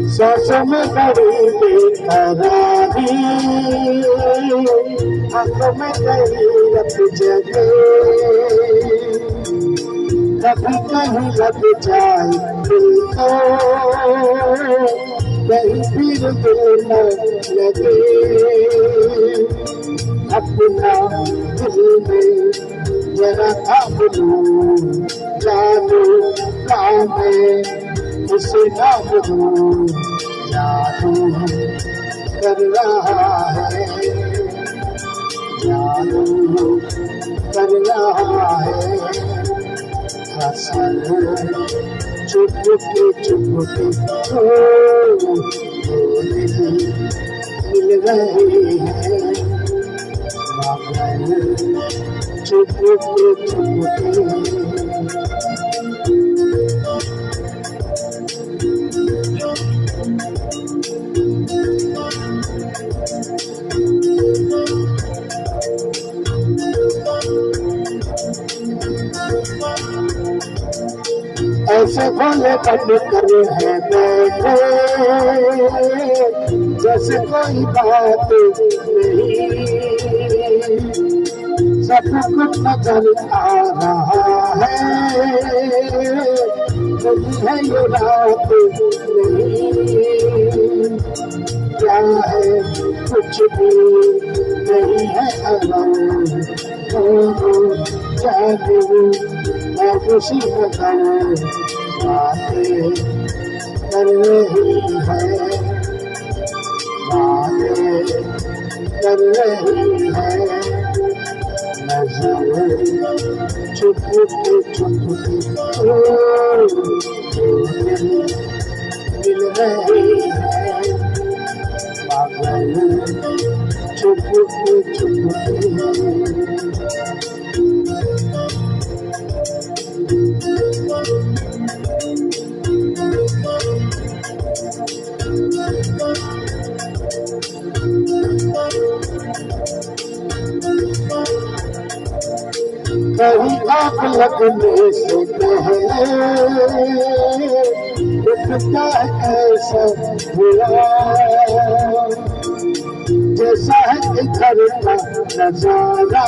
सांसों में बड़ी बेकरारी, आंखों में तेरी रब जगे, कभी कहीं लग जाए दिल को, कहीं फिर दिल न लगे। अपना दिल में जरा थाम लूं, जानू नाम उसे नाम दूं, जादू कर रहा है, जादू कर रहा है। हंसन चुपके चुपके मिल रहे हैं, चुपके चुपके। ऐसे भोले बंद करे हैं बैठे, जैसे कोई बात नहीं, सब कुछ नजर आ रहा है, नहीं है ये रात नहीं, क्या है कुछ भी नहीं है अगर जादू मैं खुशी बताऊं, बातें कर रही है, बातें कर रही है। नजर चुपके चुपके मिल रही है, पागल चुपके चुपके। कहीं आग लगने से पहले दिखता ऐसा हुआ, जैसा है इधर का नजारा,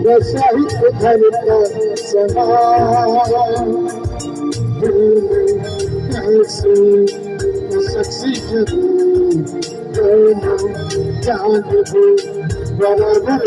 वैसा ही इधर का समा। दिल में ऐसी शख्सी जगह, दोनों जान बराबर